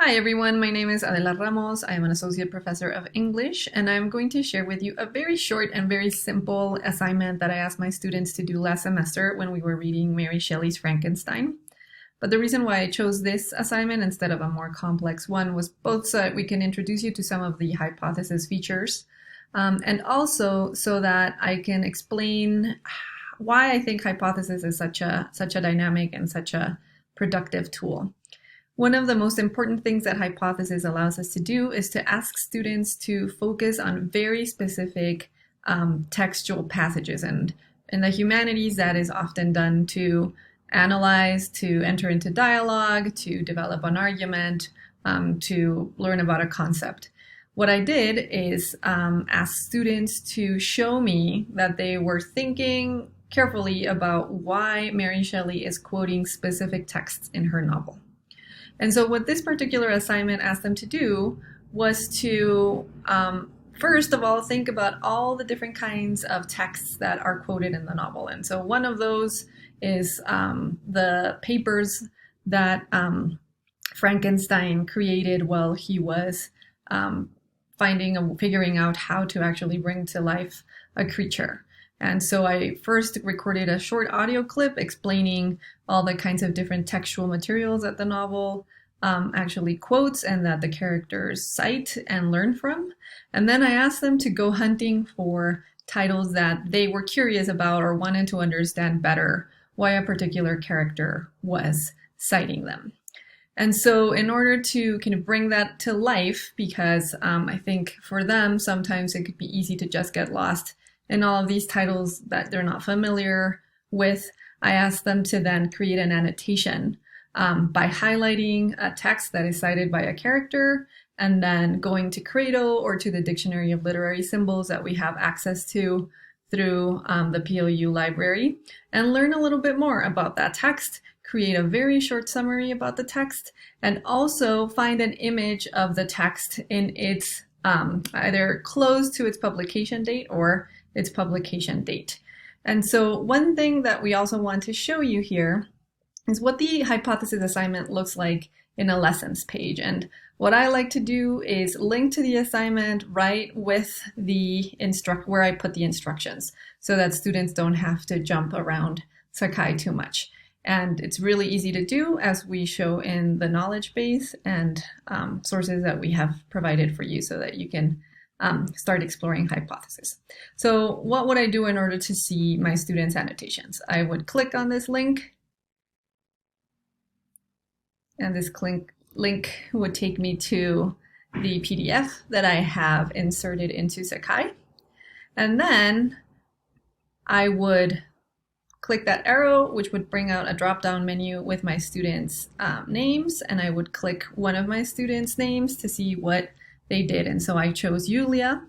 Hi everyone, my name is Adela Ramos. I am an associate professor of English, and I'm going to share with you a very short and very simple assignment that I asked my students to do last semester when we were reading Mary Shelley's Frankenstein. But the reason why I chose this assignment instead of a more complex one was both so that we can introduce you to some of the hypothesis features, and also so that I can explain why I think hypothesis is such a dynamic and such a productive tool. One of the most important things that hypothesis allows us to do is to ask students to focus on very specific textual passages. And in the humanities, that is often done to analyze, to enter into dialogue, to develop an argument, to learn about a concept. What I did is ask students to show me that they were thinking carefully about why Mary Shelley is quoting specific texts in her novel. And so what this particular assignment asked them to do was to, first of all, think about all the different kinds of texts that are quoted in the novel. And so one of those is the papers that Frankenstein created while he was figuring out how to actually bring to life a creature. And so I first recorded a short audio clip explaining all the kinds of different textual materials that the novel actually quotes and that the characters cite and learn from. And then I asked them to go hunting for titles that they were curious about or wanted to understand better why a particular character was citing them. And so in order to kind of bring that to life, because I think for them, sometimes it could be easy to just get lost in all of these titles that they're not familiar with, I asked them to then create an annotation by highlighting a text that is cited by a character and then going to Credo or to the Dictionary of Literary Symbols that we have access to through the PLU library and learn a little bit more about that text, create a very short summary about the text, and also find an image of the text in its either close to its publication date or its publication date. And so one thing that we also want to show you here is what the hypothesis assignment looks like in a lessons page. And what I like to do is link to the assignment right with the where I put the instructions so that students don't have to jump around Sakai too much. And it's really easy to do, as we show in the knowledge base and sources that we have provided for you so that you can start exploring hypothesis. So what would I do in order to see my students' annotations? I would click on this link, and this link would take me to the PDF that I have inserted into Sakai. And then I would click that arrow, which would bring out a drop-down menu with my students' names, and I would click one of my students' names to see what they did. And so I chose Yulia,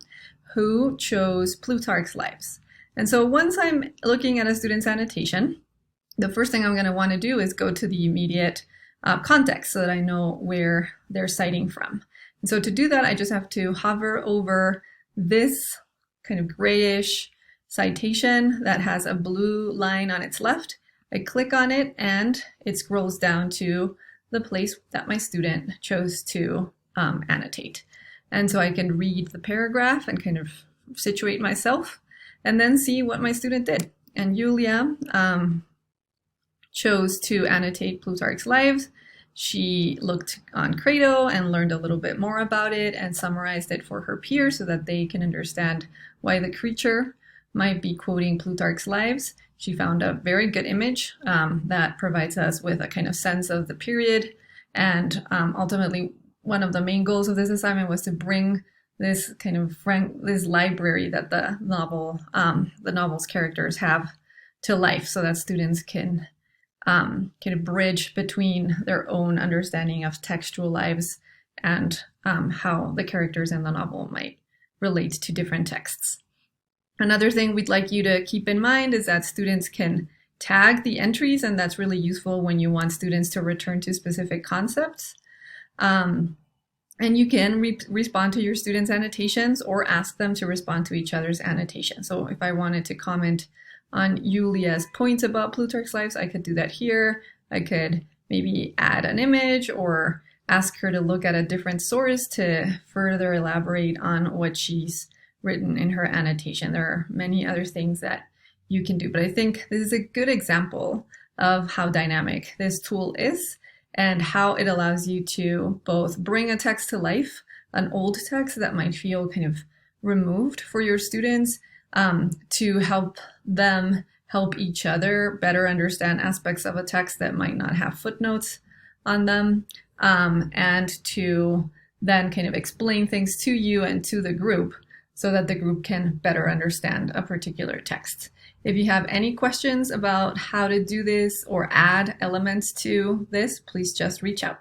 who chose Plutarch's Lives. And so once I'm looking at a student's annotation, the first thing I'm going to want to do is go to the immediate context so that I know where they're citing from. And so to do that, I just have to hover over this kind of grayish citation that has a blue line on its left. I click on it and it scrolls down to the place that my student chose to annotate. And so I can read the paragraph and kind of situate myself and then see what my student did. And Yulia chose to annotate Plutarch's Lives. She looked on Credo and learned a little bit more about it and summarized it for her peers so that they can understand why the creature might be quoting Plutarch's Lives. She found a very good image that provides us with a kind of sense of the period. And ultimately, one of the main goals of this assignment was to bring this kind of this library that the novel's characters have to life so that students can kind of bridge between their own understanding of textual lives and how the characters in the novel might relate to different texts. Another thing we'd like you to keep in mind is that students can tag the entries, and that's really useful when you want students to return to specific concepts. And you can respond to your students' annotations or ask them to respond to each other's annotations. So if I wanted to comment on Yulia's points about Plutarch's Lives, I could do that here. I could maybe add an image or ask her to look at a different source to further elaborate on what she's written in her annotation. There are many other things that you can do, but I think this is a good example of how dynamic this tool is and how it allows you to both bring a text to life, an old text that might feel kind of removed for your students, to help them help each other better understand aspects of a text that might not have footnotes on them, and to then kind of explain things to you and to the group so that the group can better understand a particular text. If you have any questions about how to do this or add elements to this, please just reach out.